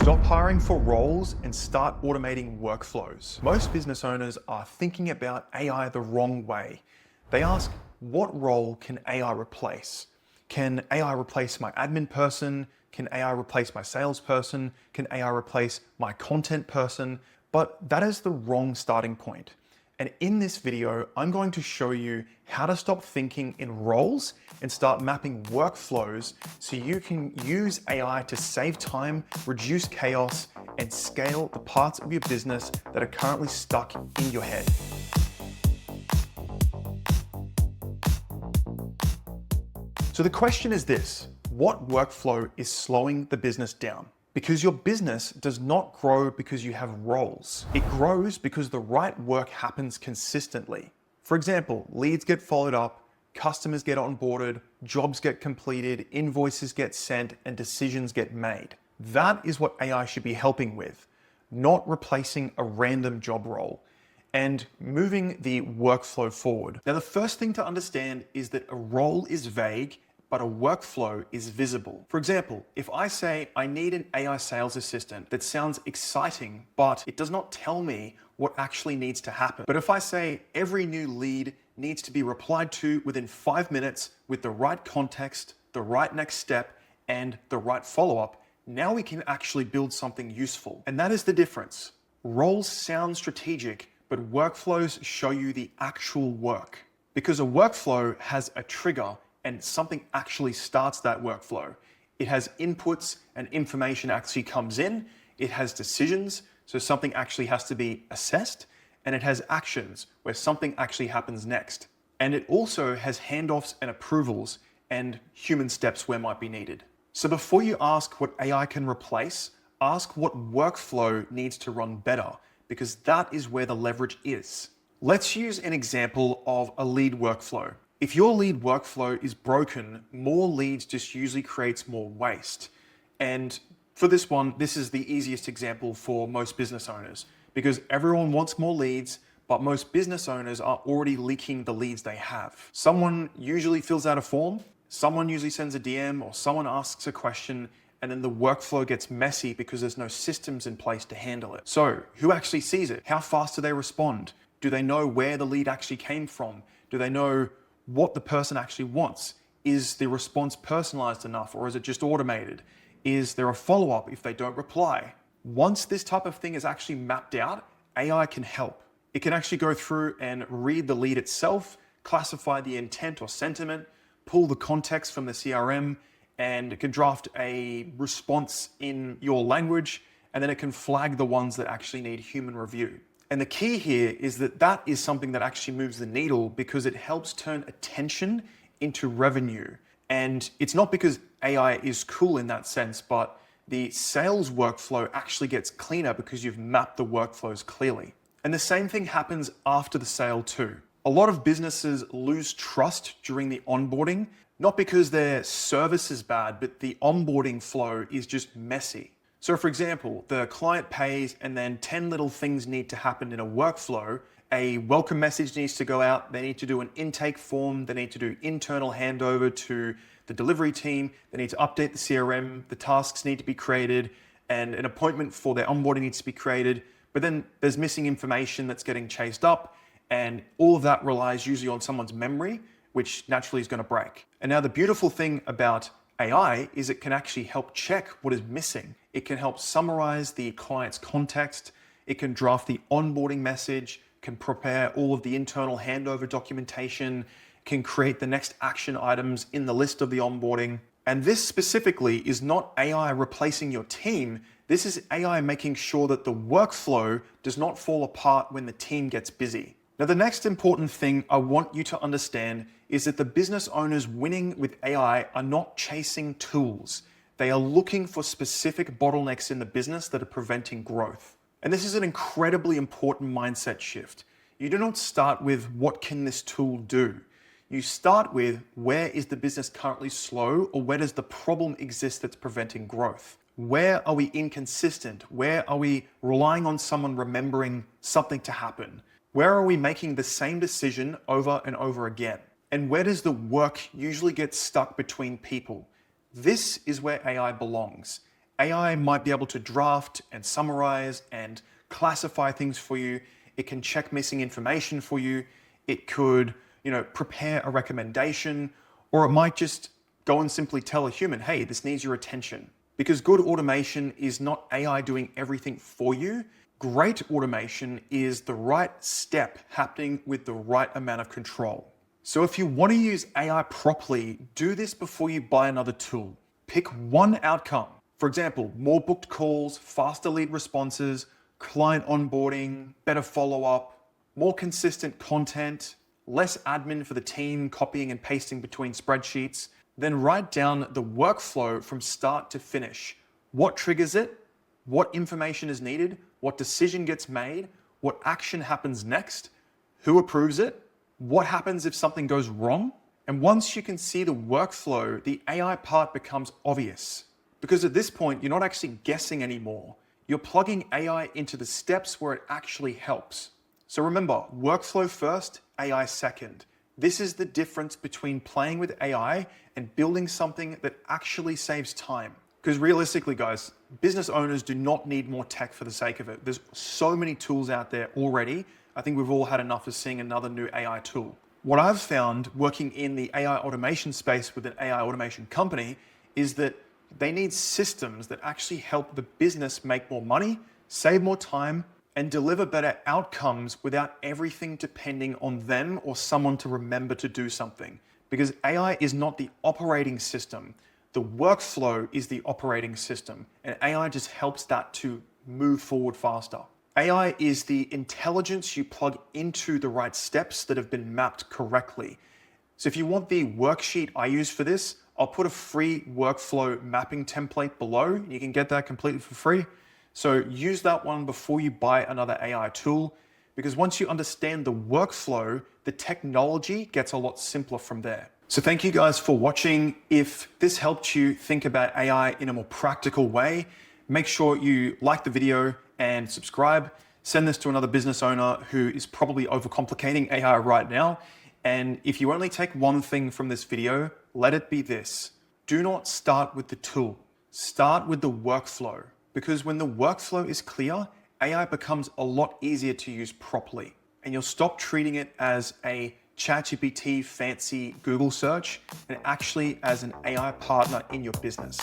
Stop hiring for roles and start automating workflows. Most business owners are thinking about AI the wrong way. They ask, what role can AI replace? Can AI replace my admin person? Can AI replace my salesperson? Can AI replace my content person? But that is the wrong starting point. And in this video, I'm going to show you how to stop thinking in roles and start mapping workflows so you can use AI to save time, reduce chaos, and scale the parts of your business that are currently stuck in your head. So the question is this: what workflow is slowing the business down? Because your business does not grow because you have roles. It grows because the right work happens consistently. For example, leads get followed up, customers get onboarded, jobs get completed, invoices get sent, and decisions get made. That is what AI should be helping with, not replacing a random job role and moving the workflow forward. Now, the first thing to understand is that a role is vague, but a workflow is visible. For example, if I say I need an AI sales assistant, that sounds exciting, but it does not tell me what actually needs to happen. But if I say every new lead needs to be replied to within 5 minutes with the right context, the right next step, and the right follow-up, now we can actually build something useful. And that is the difference. Roles sound strategic, but workflows show you the actual work. Because a workflow has a trigger and something actually starts that workflow. It has inputs and information actually comes in. It has decisions, so something actually has to be assessed. And it has actions, where something actually happens next. And it also has handoffs and approvals and human steps where might be needed. So before you ask what AI can replace, ask what workflow needs to run better, because that is where the leverage is. Let's use an example of a lead workflow. If your lead workflow is broken, more leads just usually creates more waste. And for this one, this is the easiest example for most business owners, because everyone wants more leads, but most business owners are already leaking the leads they have. Someone usually fills out a form, someone usually sends a DM, or someone asks a question, and then the workflow gets messy because there's no systems in place to handle it. So who actually sees it? How fast do they respond? Do they know where the lead actually came from? Do they know what the person actually wants? Is the response personalized enough, or is it just automated? Is there a follow-up if they don't reply? Once this type of thing is actually mapped out, AI can help. It can actually go through and read the lead itself, classify the intent or sentiment, pull the context from the CRM, and it can draft a response in your language, and then it can flag the ones that actually need human review. And the key here is that that is something that actually moves the needle, because it helps turn attention into revenue. And it's not because AI is cool in that sense, but the sales workflow actually gets cleaner because you've mapped the workflows clearly. And the same thing happens after the sale too. A lot of businesses lose trust during the onboarding, not because their service is bad, but the onboarding flow is just messy. So for example, the client pays and then 10 little things need to happen in a workflow. A welcome message needs to go out. They need to do an intake form. They need to do internal handover to the delivery team. They need to update the CRM. The tasks need to be created, and an appointment for their onboarding needs to be created. But then there's missing information that's getting chased up, and all of that relies usually on someone's memory, which naturally is going to break. And now the beautiful thing about AI is it can actually help check what is missing. It can help summarize the client's context. It can draft the onboarding message, can prepare all of the internal handover documentation, can create the next action items in the list of the onboarding. And this specifically is not AI replacing your team. This is AI making sure that the workflow does not fall apart when the team gets busy. Now, the next important thing I want you to understand is that the business owners winning with AI are not chasing tools. They are looking for specific bottlenecks in the business that are preventing growth. And this is an incredibly important mindset shift. You do not start with what can this tool do? You start with where is the business currently slow, or where does the problem exist that's preventing growth? Where are we inconsistent? Where are we relying on someone remembering something to happen? Where are we making the same decision over and over again? And where does the work usually get stuck between people? This is where AI belongs. AI might be able to draft and summarize and classify things for you. It can check missing information for you. It could, prepare a recommendation, or it might just go and simply tell a human, hey, this needs your attention. Because good automation is not AI doing everything for you. Great automation is the right step happening with the right amount of control. So if you want to use AI properly, do this before you buy another tool. Pick one outcome. For example, more booked calls, faster lead responses, client onboarding, better follow-up, more consistent content, less admin for the team copying and pasting between spreadsheets. Then write down the workflow from start to finish. What triggers it? What information is needed? What decision gets made? What action happens next? Who approves it? What happens if something goes wrong? And once you can see the workflow, the AI part becomes obvious. Because at this point, you're not actually guessing anymore. You're plugging AI into the steps where it actually helps. So remember, workflow first, AI second. This is the difference between playing with AI and building something that actually saves time. Because realistically, guys, business owners do not need more tech for the sake of it. There's so many tools out there already. I think we've all had enough of seeing another new AI tool. What I've found working in the AI automation space with an AI automation company is that they need systems that actually help the business make more money, save more time, and deliver better outcomes without everything depending on them or someone to remember to do something. Because AI is not the operating system. The workflow is the operating system, and AI just helps that to move forward faster. AI is the intelligence you plug into the right steps that have been mapped correctly. So if you want the worksheet I use for this, I'll put a free workflow mapping template below. You can get that completely for free. So use that one before you buy another AI tool, because once you understand the workflow, the technology gets a lot simpler from there. So thank you guys for watching. If this helped you think about AI in a more practical way, make sure you like the video and subscribe. Send this to another business owner who is probably overcomplicating AI right now. And if you only take one thing from this video, let it be this. Do not start with the tool. Start with the workflow. Because when the workflow is clear, AI becomes a lot easier to use properly. And you'll stop treating it as a ChatGPT fancy Google search and actually as an AI partner in your business.